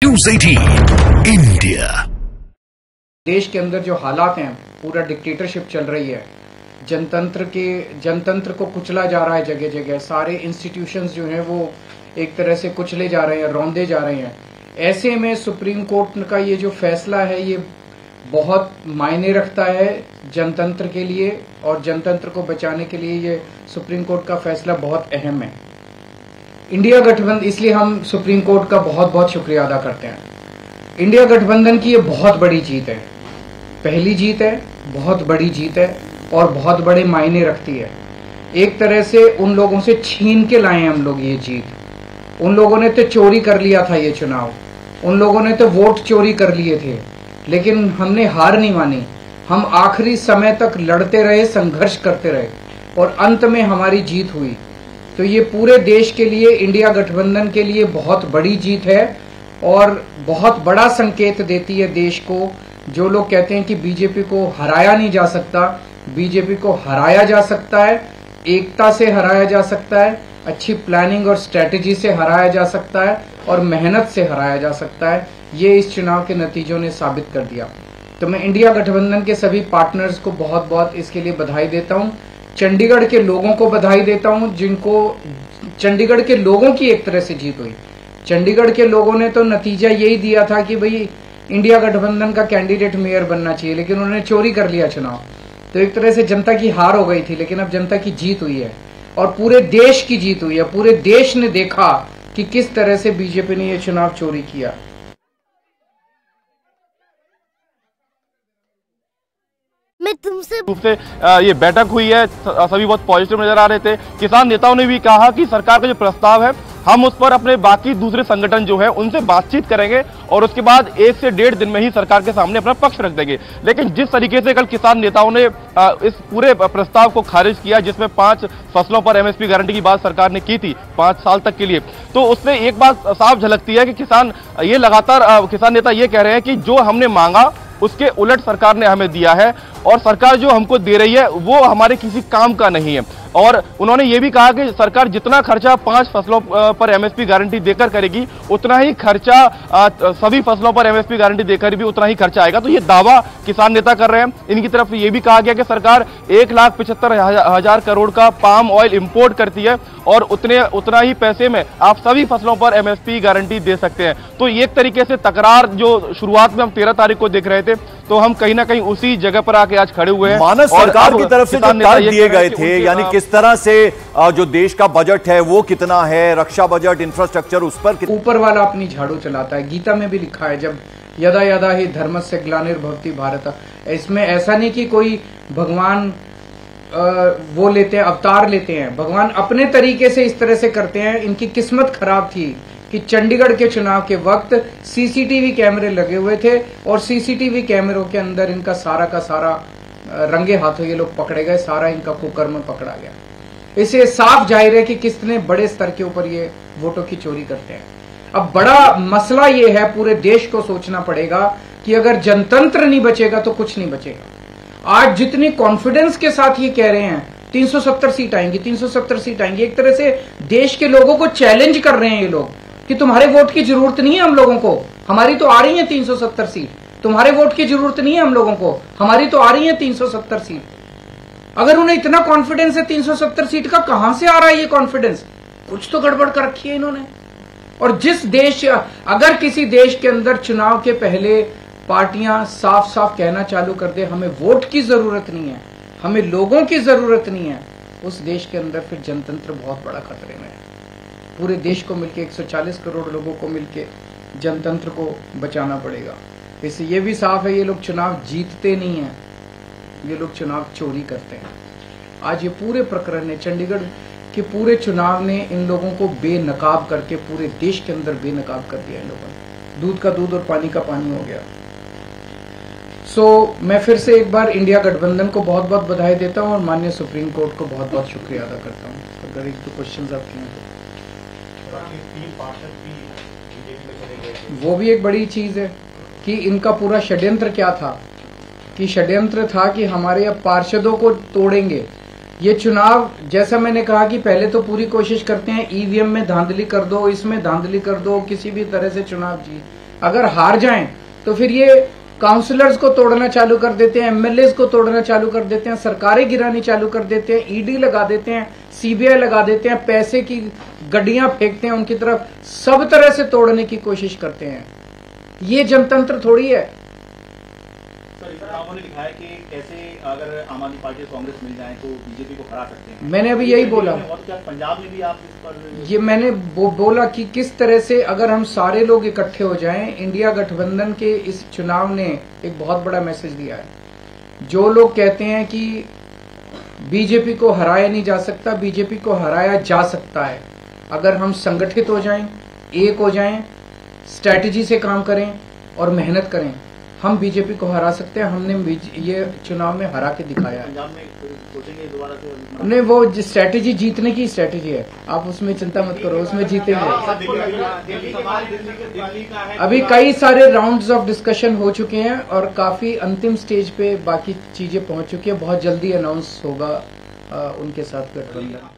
News 18 India. देश के अंदर जो हालात हैं, पूरा डिक्टेटरशिप चल रही है, जनतंत्र को कुचला जा रहा है जगह जगह, सारे इंस्टीट्यूशंस जो हैं वो एक तरह से कुचले जा रहे हैं, रौंदे जा रहे हैं। ऐसे में सुप्रीम कोर्ट का ये जो फैसला है ये बहुत मायने रखता है जनतंत्र के लिए, और जनतंत्र को बचाने के लिए ये सुप्रीम कोर्ट का फैसला बहुत अहम है। इंडिया गठबंधन, इसलिए हम सुप्रीम कोर्ट का बहुत बहुत शुक्रिया अदा करते हैं। इंडिया गठबंधन की ये बहुत बड़ी जीत है, पहली जीत है, बहुत बड़ी जीत है और बहुत बड़े मायने रखती है। एक तरह से उन लोगों से छीन के लाए हैं हम लोग ये जीत। उन लोगों ने तो चोरी कर लिया था ये चुनाव, उन लोगों ने तो वोट चोरी कर लिए थे, लेकिन हमने हार नहीं मानी। हम आखिरी समय तक लड़ते रहे, संघर्ष करते रहे और अंत में हमारी जीत हुई। तो ये पूरे देश के लिए, इंडिया गठबंधन के लिए बहुत बड़ी जीत है और बहुत बड़ा संकेत देती है देश को। जो लोग कहते हैं कि बीजेपी को हराया नहीं जा सकता, बीजेपी को हराया जा सकता है, एकता से हराया जा सकता है, अच्छी प्लानिंग और स्ट्रेटेजी से हराया जा सकता है और मेहनत से हराया जा सकता है। ये इस चुनाव के नतीजों ने साबित कर दिया। तो मैं इंडिया गठबंधन के सभी पार्टनर्स को बहुत बहुत इसके लिए बधाई देता हूं। चंडीगढ़ के लोगों को बधाई देता हूं, जिनको चंडीगढ़ के लोगों की एक तरह से जीत हुई। चंडीगढ़ के लोगों ने तो नतीजा यही दिया था कि भाई इंडिया गठबंधन का कैंडिडेट मेयर बनना चाहिए, लेकिन उन्होंने चोरी कर लिया चुनाव। तो एक तरह से जनता की हार हो गई थी, लेकिन अब जनता की जीत हुई है और पूरे देश की जीत हुई है। पूरे देश ने देखा कि किस तरह से बीजेपी ने यह चुनाव चोरी किया। मैं तुमसे ये बैठक हुई है, सभी बहुत पॉजिटिव नजर आ रहे थे। किसान नेताओं ने भी कहा कि सरकार का जो प्रस्ताव है हम उस पर अपने बाकी दूसरे संगठन जो है उनसे बातचीत करेंगे और उसके बाद 1 से 1.5 दिन में ही सरकार के सामने अपना पक्ष रख देंगे। लेकिन जिस तरीके से कल किसान नेताओं ने इस पूरे प्रस्ताव को खारिज किया, जिसमें 5 फसलों पर एमएसपी गारंटी की बात सरकार ने की थी 5 साल तक के लिए, तो उसमें एक बात साफ झलकती है कि किसान नेता ये कह रहे हैं कि जो हमने मांगा उसके उलट सरकार ने हमें दिया है और सरकार जो हमको दे रही है वो हमारे किसी काम का नहीं है। और उन्होंने ये भी कहा कि सरकार जितना खर्चा 5 फसलों पर एमएसपी गारंटी देकर करेगी, उतना ही खर्चा सभी फसलों पर एमएसपी गारंटी देकर भी उतना ही खर्चा आएगा। तो ये दावा किसान नेता कर रहे हैं। इनकी तरफ ये भी कहा गया कि सरकार 1,75,000 करोड़ का पाम ऑयल इंपोर्ट करती है और उतना ही पैसे में आप सभी फसलों पर एमएसपी गारंटी दे सकते हैं। तो एक तरीके से तकरार जो शुरुआत में हम 13 तारीख को देख रहे थे, तो हम कहीं ना कहीं उसी जगह पर आके आज खड़े हुए हैं। मानस सरकार की तरफ से जो तर्क दिए गए थे, यानी किस तरह से जो देश का बजट है वो कितना है, रक्षा बजट, इंफ्रास्ट्रक्चर, उस पर ऊपर वाला अपनी झाड़ू चलाता है। गीता में भी लिखा है, जब यदा यदा ही धर्मस्य ग्लानिर्भवति भारत। इसमें ऐसा नहीं कि कोई भगवान वो लेते हैं, अवतार लेते हैं। भगवान अपने तरीके से इस तरह से करते हैं। इनकी किस्मत खराब थी कि चंडीगढ़ के चुनाव के वक्त सीसीटीवी कैमरे लगे हुए थे और सीसीटीवी कैमरों के अंदर इनका सारा का सारा रंगे हाथों ये लोग पकड़े गए, सारा इनका कुकर्म पकड़ा गया। इसे साफ जाहिर है कि कितने बड़े स्तर के ऊपर ये वोटों की चोरी करते हैं। अब बड़ा मसला ये है, पूरे देश को सोचना पड़ेगा कि अगर जनतंत्र नहीं बचेगा तो कुछ नहीं बचेगा। आज जितनी कॉन्फिडेंस के साथ ये कह रहे हैं 370 सीट आएंगी, 370 सीट आएंगी, एक तरह से देश के लोगों को चैलेंज कर रहे हैं ये लोग कि तुम्हारे वोट की जरूरत नहीं है हम लोगों को, हमारी तो आ रही है 370 सीट। तुम्हारे वोट की जरूरत नहीं है हम लोगों को, हमारी तो आ रही है 370 सीट। अगर उन्हें इतना कॉन्फिडेंस है 370 सीट का, कहां से आ रहा है ये कॉन्फिडेंस? कुछ तो गड़बड़ कर रखी है इन्होंने। और अगर किसी देश के अंदर चुनाव के पहले पार्टियां साफ साफ कहना चालू कर दे हमें वोट की जरूरत नहीं है, हमें लोगों की जरूरत नहीं है, उस देश के अंदर फिर जनतंत्र बहुत बड़ा खतरे में है। पूरे देश को मिलकर 140 करोड़ लोगों को मिलकर जनतंत्र को बचाना पड़ेगा। इससे ये भी साफ है ये लोग चुनाव जीतते नहीं हैं, ये लोग चुनाव चोरी करते हैं। आज ये पूरे प्रकरण ने, चंडीगढ़ के पूरे चुनाव ने इन लोगों को बेनकाब करके पूरे देश के अंदर बेनकाब कर दिया। इन लोगों ने दूध का दूध और पानी का पानी हो गया। मैं फिर से एक बार इंडिया गठबंधन को बहुत बहुत बधाई देता हूं और माननीय सुप्रीम कोर्ट को बहुत बहुत शुक्रिया अदा करता हूं। अगर 1-2 क्वेश्चन आपके हैं तो वो भी एक बड़ी चीज है कि इनका पूरा षड्यंत्र क्या था, कि षड्यंत्र था कि हमारे अब पार्षदों को तोड़ेंगे। ये चुनाव, जैसा मैंने कहा कि पहले तो पूरी कोशिश करते हैं ईवीएम में धांधली कर दो, इसमें धांधली कर दो, किसी भी तरह से चुनाव अगर हार जाएं तो फिर ये काउंसलर्स को तोड़ना चालू कर देते हैं, एमएलए को तोड़ना चालू कर देते हैं, सरकारें गिरानी चालू कर देते हैं, ईडी लगा देते हैं, सीबीआई लगा देते हैं, पैसे की गड्डियां फेंकते हैं उनकी तरफ, सब तरह से तोड़ने की कोशिश करते हैं। ये जनतंत्र थोड़ी है। ने लिखा है कि कैसे अगर आम आदमी पार्टी कांग्रेस मिल जाए तो बीजेपी को हरा सकते हैं। मैंने अभी यही बोला, पंजाब में भी आप इस पर ये मैंने बोला कि किस तरह से अगर हम सारे लोग इकट्ठे हो जाएं, इंडिया गठबंधन के इस चुनाव ने एक बहुत बड़ा मैसेज दिया है। जो लोग कहते हैं कि बीजेपी को हराया नहीं जा सकता, बीजेपी को हराया जा सकता है अगर हम संगठित हो जाएं, एक हो जाएं, स्ट्रैटेजी से काम करें और मेहनत करें, हम बीजेपी को हरा सकते हैं। हमने ये चुनाव में हरा के दिखाया है। पंजाब में सोचेंगे दोबारा से? नहीं, वो स्ट्रैटेजी जीतने की स्ट्रैटेजी है, आप उसमें चिंता मत करो, उसमें जीतेंगे। अभी कई सारे राउंड्स ऑफ डिस्कशन हो चुके हैं और काफी अंतिम स्टेज पे बाकी चीजें पहुंच चुकी है। बहुत जल्दी अनाउंस होगा उनके साथ गठबंधन।